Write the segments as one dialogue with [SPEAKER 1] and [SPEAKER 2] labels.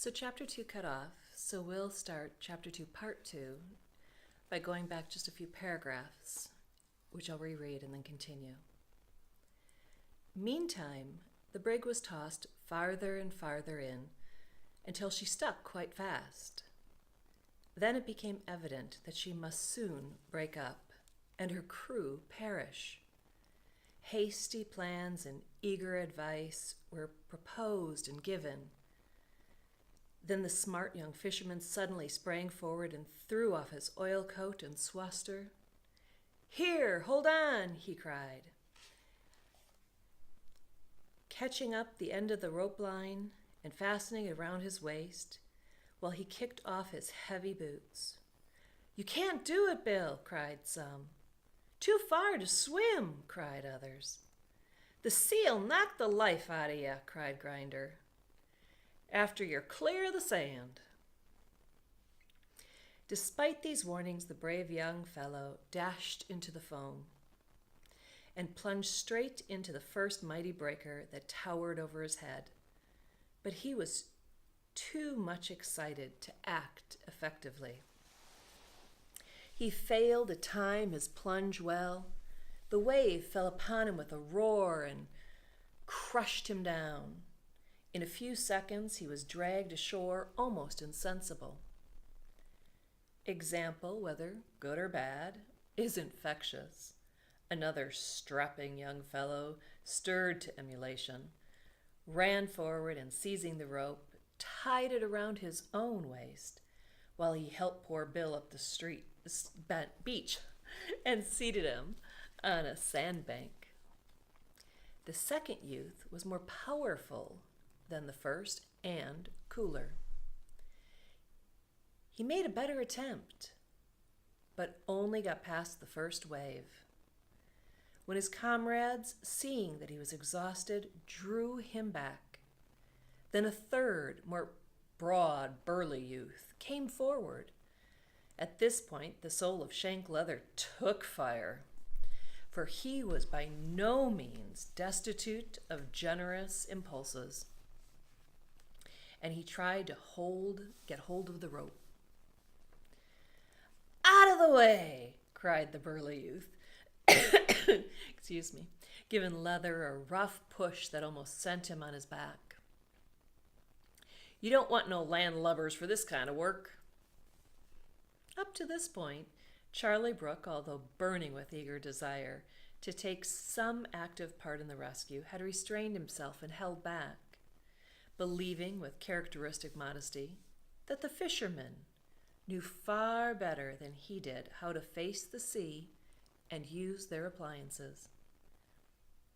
[SPEAKER 1] So chapter 2 cut off, so we'll start chapter 2 part 2 by going back just a few paragraphs, which I'll reread and then continue. Meantime, the brig was tossed farther and farther in until she stuck quite fast. Then it became evident that she must soon break up and her crew perish. Hasty plans and eager advice were proposed and given. Then the smart young fisherman suddenly sprang forward and threw off his oilcoat and swaster. "Here, hold on," he cried, catching up the end of the rope line and fastening it around his waist while he kicked off his heavy boots. "You can't do it, Bill," cried some. "Too far to swim," cried others. "The sea'll knock the life out of you," cried Grinder, "after you're clear of the sand." Despite these warnings, the brave young fellow dashed into the foam and plunged straight into the first mighty breaker that towered over his head. But he was too much excited to act effectively. He failed to time his plunge well. The wave fell upon him with a roar and crushed him down. In a few seconds, he was dragged ashore almost insensible. Example, whether good or bad, is infectious. Another strapping young fellow, stirred to emulation, ran forward and seizing the rope, tied it around his own waist while he helped poor Bill up the beach and seated him on a sandbank. The second youth was more powerful than the first and cooler. He made a better attempt, but only got past the first wave. When his comrades, seeing that he was exhausted, drew him back, then a third, more broad, burly youth came forward. At this point, the soul of Shank Leather took fire, for he was by no means destitute of generous impulses, and he tried to get hold of the rope. "Out of the way!" cried the burly youth, giving Leather a rough push that almost sent him on his back. "You don't want no landlubbers for this kind of work." Up to this point, Charlie Brooke, although burning with eager desire to take some active part in the rescue, had restrained himself and held back, believing with characteristic modesty that the fishermen knew far better than he did how to face the sea and use their appliances.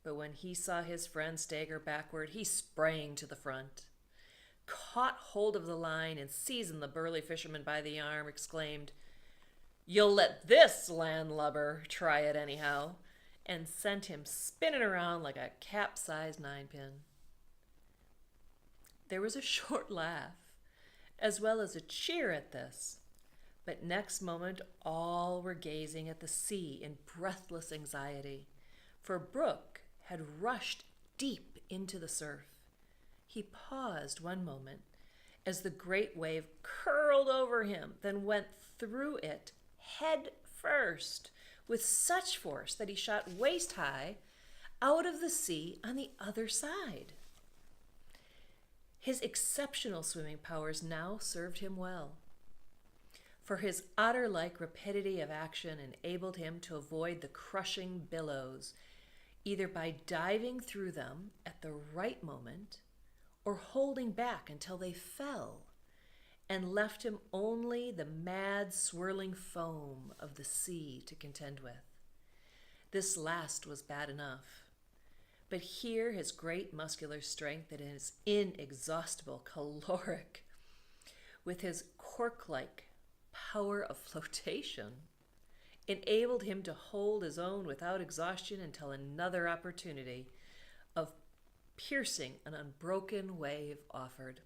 [SPEAKER 1] But when he saw his friend stagger backward, he sprang to the front, caught hold of the line, and seizing the burly fisherman by the arm, exclaimed, "You'll let this landlubber try it anyhow," and sent him spinning around like a capsized ninepin. There was a short laugh, as well as a cheer at this, but next moment all were gazing at the sea in breathless anxiety, for Brooke had rushed deep into the surf. He paused one moment as the great wave curled over him, then went through it head first with such force that he shot waist high out of the sea on the other side. His exceptional swimming powers now served him well, for his otter-like rapidity of action enabled him to avoid the crushing billows, either by diving through them at the right moment or holding back until they fell and left him only the mad swirling foam of the sea to contend with. This last was bad enough, but here his great muscular strength and his inexhaustible caloric, with his cork-like power of flotation, enabled him to hold his own without exhaustion until another opportunity of piercing an unbroken wave offered.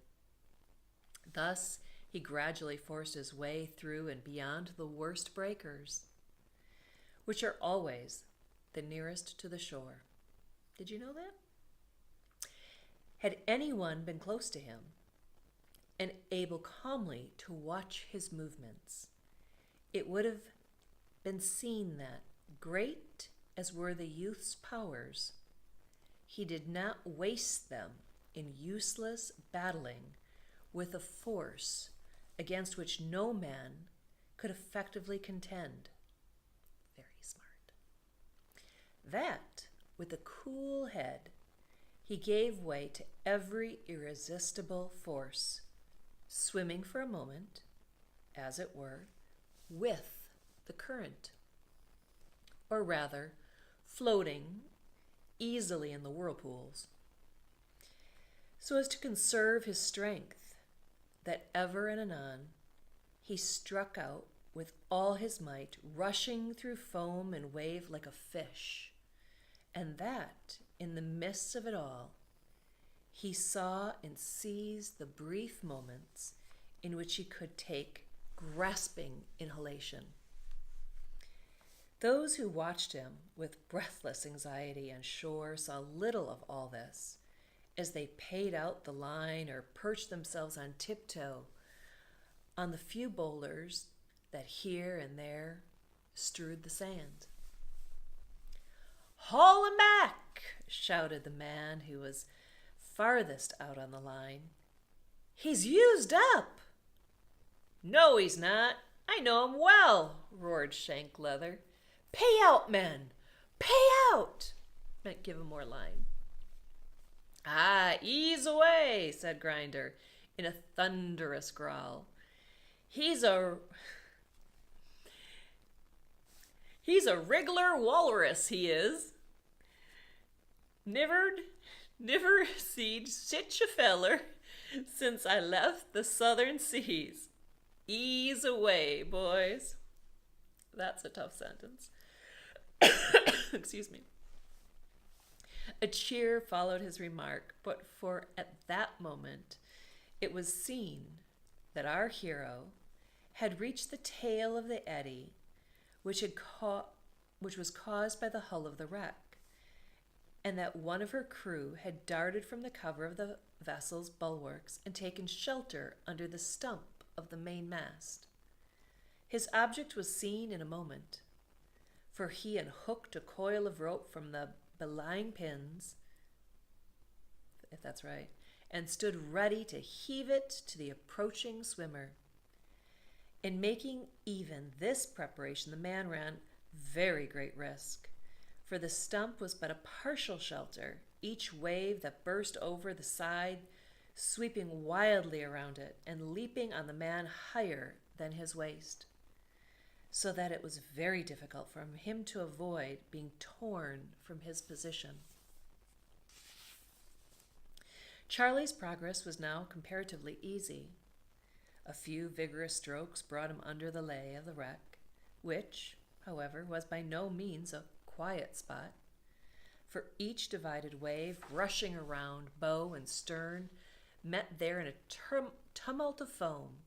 [SPEAKER 1] Thus, he gradually forced his way through and beyond the worst breakers, which are always the nearest to the shore. Did you know that? Had anyone been close to him, and able calmly to watch his movements. It would have been seen that, great as were the youth's powers, he did not waste them in useless battling with a force against which no man could effectively contend. Very smart. That, with a cool head, he gave way to every irresistible force, swimming for a moment, as it were, with the current, or rather, floating easily in the whirlpools, so as to conserve his strength, that ever and anon he struck out with all his might, rushing through foam and wave like a fish, and that, in the midst of it all, he saw and seized the brief moments in which he could take grasping inhalation. Those who watched him with breathless anxiety and shore saw little of all this, as they paid out the line or perched themselves on tiptoe on the few boulders that here and there strewed the sand. "Haul him back!" shouted the man who was farthest out on the line. "He's used up!" "No, he's not. I know him well," roared Shank Leather. "Pay out, men! Pay out!" Meant give him more line. "Ah, ease away," said Grinder in a thunderous growl. He's a wriggler walrus, he is. Niver seed sich a feller since I left the southern seas. Ease away, boys." That's a tough sentence. Excuse me. A cheer followed his remark, but for at that moment it was seen that our hero had reached the tail of the eddy which was caused by the hull of the wreck, and that one of her crew had darted from the cover of the vessel's bulwarks and taken shelter under the stump of the mainmast. His object was seen in a moment, for he unhooked a coil of rope from the belaying pins, if that's right, and stood ready to heave it to the approaching swimmer. In making even this preparation, the man ran very great risk, for the stump was but a partial shelter, each wave that burst over the side sweeping wildly around it and leaping on the man higher than his waist, so that it was very difficult for him to avoid being torn from his position. Charlie's progress was now comparatively easy. A few vigorous strokes brought him under the lay of the wreck, which, however, was by no means a quiet spot, for each divided wave, rushing around bow and stern, met there in a tumult of foam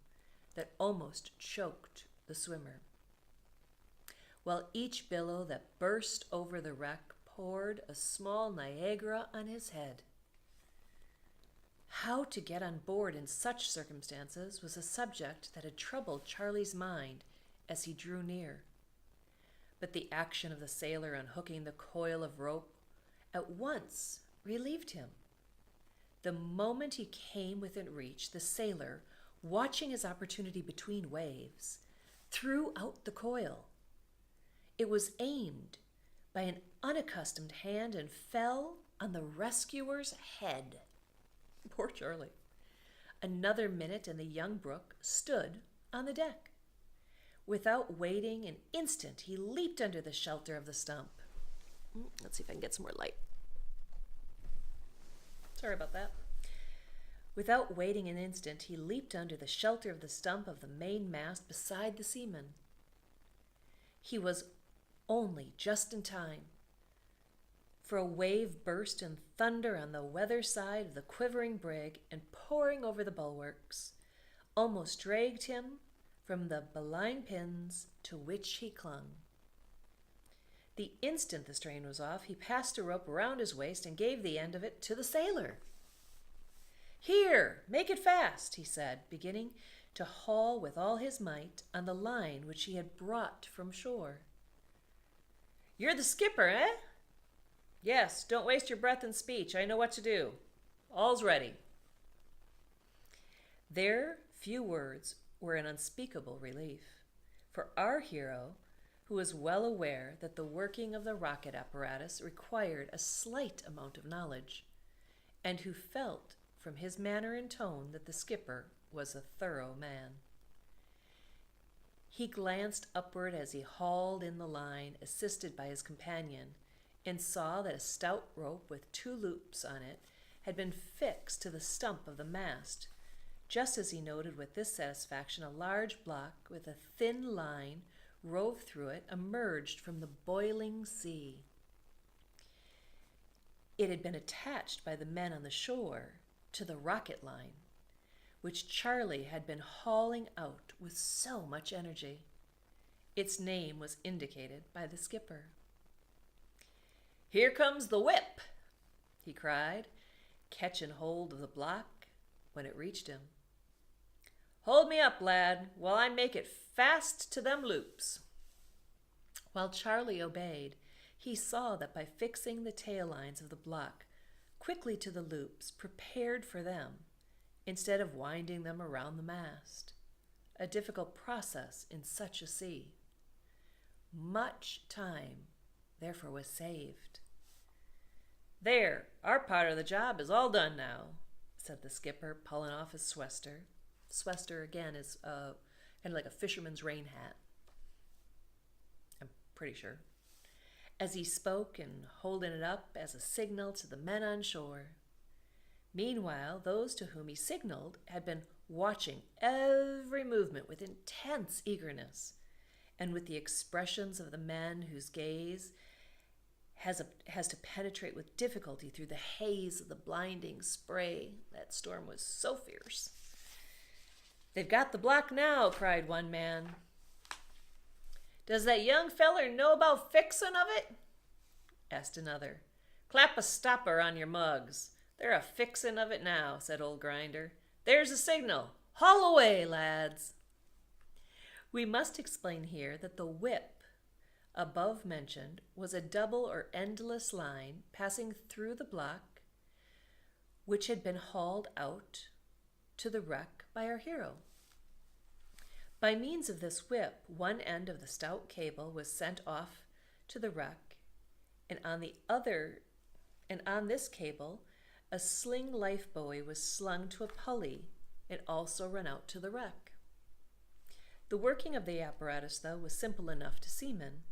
[SPEAKER 1] that almost choked the swimmer, while each billow that burst over the wreck poured a small Niagara on his head. How to get on board in such circumstances was a subject that had troubled Charlie's mind as he drew near. But the action of the sailor unhooking the coil of rope at once relieved him. The moment he came within reach, the sailor, watching his opportunity between waves, threw out the coil. It was aimed by an unaccustomed hand and fell on the rescuer's head. Poor Charlie. Another minute and the young Brooke stood on the deck. Without waiting an instant, he leaped under the shelter of the stump. Let's see if I can get some more light. Sorry about that. Without waiting an instant, he leaped under the shelter of the stump of the main mast beside the seaman. He was only just in time, for a wave burst in thunder on the weather side of the quivering brig and pouring over the bulwarks, almost dragged him from the belaying pins to which he clung. The instant the strain was off, he passed a rope around his waist and gave the end of it to the sailor. "Here, make it fast," he said, beginning to haul with all his might on the line which he had brought from shore. "You're the skipper, eh?" "Yes, don't waste your breath in speech. I know what to do. All's ready." Their few words were an unspeakable relief, for our hero, who was well aware that the working of the rocket apparatus required a slight amount of knowledge, and who felt from his manner and tone that the skipper was a thorough man. He glanced upward as he hauled in the line, assisted by his companion, and saw that a stout rope with 2 loops on it had been fixed to the stump of the mast, just as he noted with this satisfaction a large block with a thin line rove through it emerged from the boiling sea. It had been attached by the men on the shore to the rocket line, which Charlie had been hauling out with so much energy. Its name was indicated by the skipper. "Here comes the whip," he cried, catching hold of the block when it reached him. "Hold me up, lad, while I make it fast to them loops." While Charlie obeyed, he saw that by fixing the tail lines of the block quickly to the loops prepared for them, instead of winding them around the mast, a difficult process in such a sea. Much time, therefore, was saved. "There, our part of the job is all done now," said the skipper, pulling off his swester. Swester, again, is kind of like a fisherman's rain hat, I'm pretty sure, as he spoke and holding it up as a signal to the men on shore. Meanwhile, those to whom he signaled had been watching every movement with intense eagerness, and with the expressions of the men whose gaze has to penetrate with difficulty through the haze of the blinding spray. That storm was so fierce. "They've got the block now," cried one man. "Does that young feller know about fixin' of it?" asked another. "Clap a stopper on your mugs. They're a fixin' of it now," said old Grinder. "There's a signal. Haul away, lads." We must explain here that the whip above mentioned was a double or endless line passing through the block, which had been hauled out to the wreck by our hero. By means of this whip, one end of the stout cable was sent off to the wreck, and on this cable, a sling life buoy was slung to a pulley and also run out to the wreck. The working of the apparatus, though, was simple enough to seamen,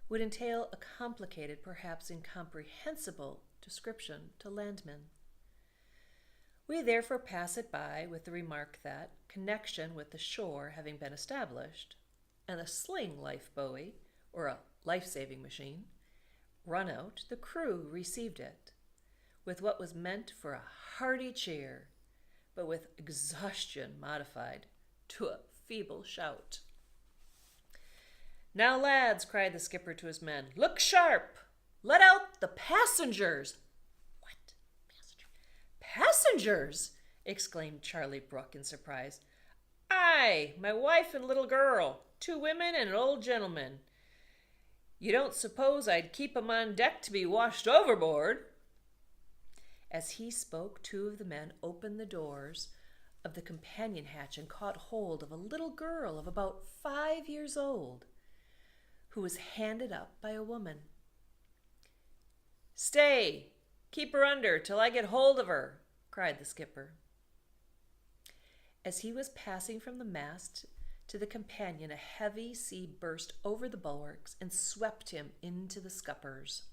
[SPEAKER 1] would entail a complicated, perhaps incomprehensible description to landmen. We therefore pass it by with the remark that, connection with the shore having been established, and the sling life buoy, or a life-saving machine, run out, the crew received it, with what was meant for a hearty cheer, but with exhaustion modified to a feeble shout. "Now, lads," cried the skipper to his men, "look sharp! Let out the passengers!" "What? Passengers?" exclaimed Charlie Brooke in surprise. "Aye, my wife and little girl, 2 women and an old gentleman. You don't suppose I'd keep 'em on deck to be washed overboard?" As he spoke, 2 of the men opened the doors of the companion hatch and caught hold of a little girl of about 5 years old, who was handed up by a woman. "Stay! Keep her under till I get hold of her," cried the skipper. As he was passing from the mast to the companion, a heavy sea burst over the bulwarks and swept him into the scuppers.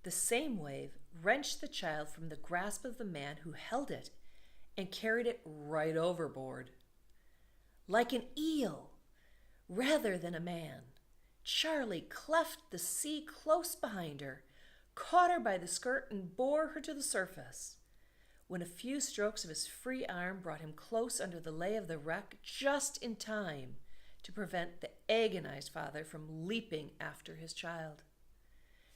[SPEAKER 1] The same wave wrenched the child from the grasp of the man who held it and carried it right overboard. Like an eel, rather than a man, Charlie cleft the sea close behind her, caught her by the skirt, and bore her to the surface, when a few strokes of his free arm brought him close under the lay of the wreck, just in time to prevent the agonized father from leaping after his child.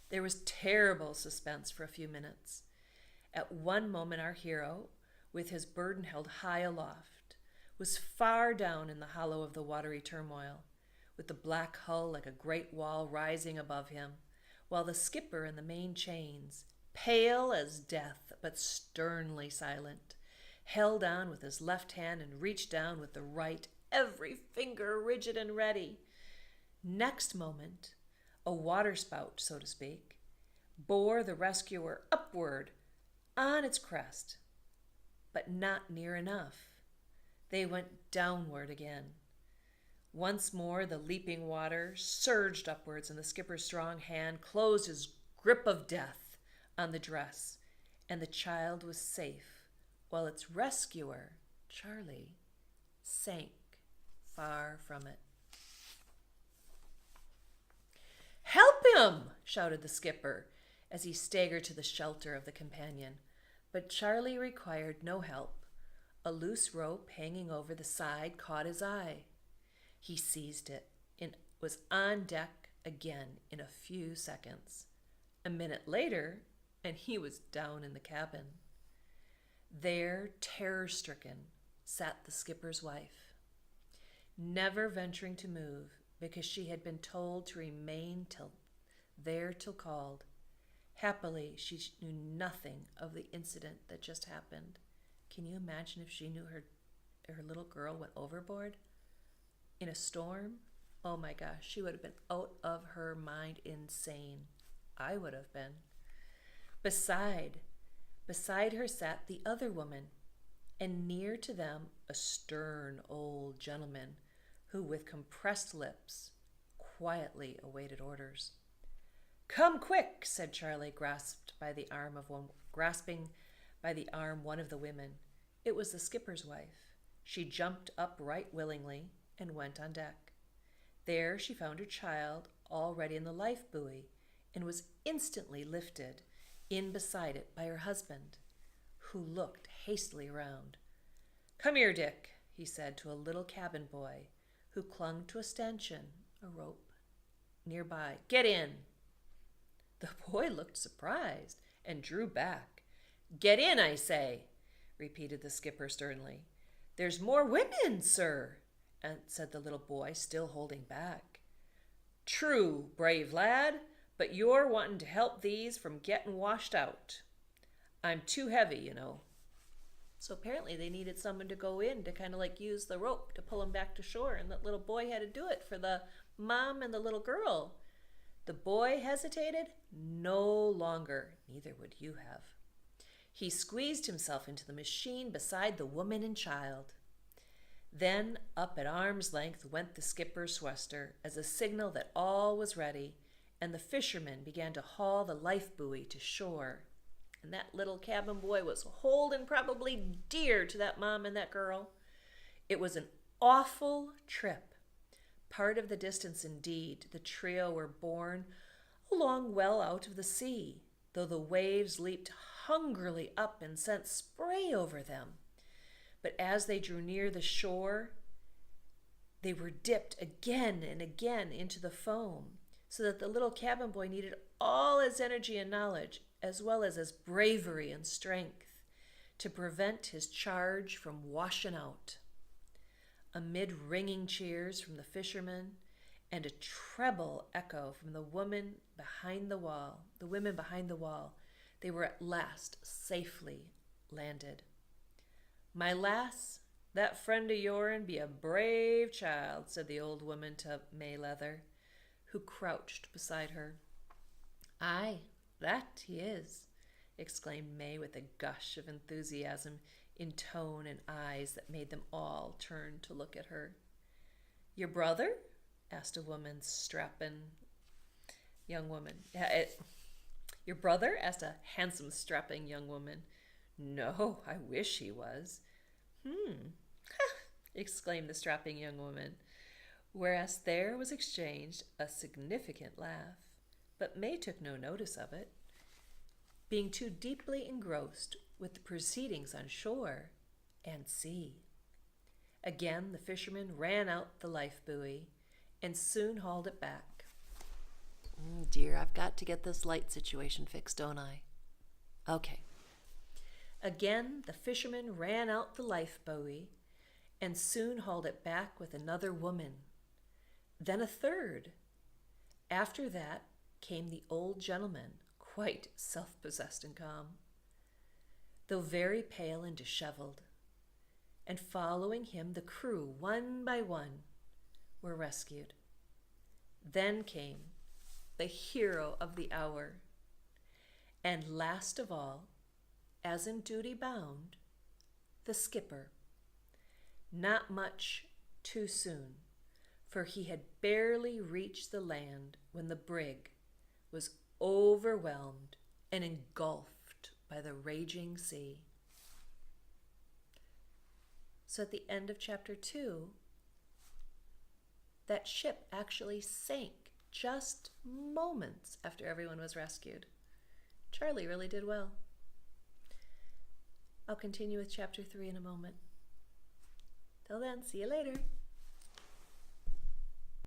[SPEAKER 1] There was terrible suspense for a few minutes, At one moment our hero, with his burden held high aloft, was far down in the hollow of the watery turmoil, with the black hull like a great wall rising above him, while the skipper in the main chains, pale as death but sternly silent, held on with his left hand and reached down with the right, every finger rigid and ready. Next moment, a waterspout, so to speak, bore the rescuer upward on its crest, but not near enough. They went downward again. Once more the leaping water surged upwards, and the skipper's strong hand closed his grip of death on the dress, and the child was safe, while its rescuer, Charlie, sank far from it. "Help him!" shouted the skipper as he staggered to the shelter of the companion. But Charlie required no help. A loose rope hanging over the side caught his eye. He seized it and was on deck again in a few seconds. A minute later, and he was down in the cabin. There, terror-stricken, sat the skipper's wife, never venturing to move because she had been told to remain till called. Happily, she knew nothing of the incident that just happened. Can you imagine if she knew her little girl went overboard in a storm? Oh my gosh, she would have been out of her mind, insane. I would have been. Beside her sat the other woman, and near to them a stern old gentleman who, with compressed lips, quietly awaited orders. "Come quick," said Charlie, grasping by the arm one of the women. It was the skipper's wife. She jumped up right willingly and went on deck. There she found her child already in the life buoy, and was instantly lifted in beside it by her husband, who looked hastily around. "Come here, Dick," he said to a little cabin boy who clung to a stanchion, a rope, nearby. "Get in." The boy looked surprised and drew back. "Get in, I say," repeated the skipper sternly. "There's more women, sir," said the little boy, still holding back. "True, brave lad, but you're wanting to help these from getting washed out. I'm too heavy, you know." So apparently they needed someone to go in to kind of like use the rope to pull them back to shore, and that little boy had to do it for the mom and the little girl. The boy hesitated no longer, neither would you have. He squeezed himself into the machine beside the woman and child. Then up at arm's length went the skipper's swester as a signal that all was ready, and the fishermen began to haul the life buoy to shore. And that little cabin boy was holding probably dear to that mom and that girl. It was an awful trip. Part of the distance indeed, the trio were borne along well out of the sea, though the waves leaped hungrily up and sent spray over them. But as they drew near the shore, they were dipped again and again into the foam, so that the little cabin boy needed all his energy and knowledge, as well as his bravery and strength, to prevent his charge from washing out. Amid ringing cheers from the fishermen and a treble echo from the women behind the wall, they were at last safely landed. "My lass, that friend of your'n be a brave child," said the old woman to May Leather, who crouched beside her. "Aye, that he is," exclaimed May with a gush of enthusiasm in tone and eyes that made them all turn to look at her. "Your brother?" asked a strapping young woman. "Your brother?" asked a handsome, strapping young woman. "No, I wish he was." Exclaimed the strapping young woman, whereas there was exchanged a significant laugh, but May took no notice of it, being too deeply engrossed with the proceedings on shore and sea. Again the fishermen ran out the life buoy and soon hauled it back. Dear, I've got to get this light situation fixed, don't I? Okay. Again, the fisherman ran out the life buoy and soon hauled it back with another woman, then a third. After that came the old gentleman, quite self-possessed and calm, though very pale and disheveled. And following him, the crew, one by one, were rescued. Then came the hero of the hour, and last of all, as in duty bound, the skipper. Not much too soon, for he had barely reached the land when the brig was overwhelmed and engulfed by the raging sea. So at the end of chapter 2, that ship actually sank just moments after everyone was rescued. Charlie really did well. I'll continue with chapter 3 in a moment. Till then, see you later.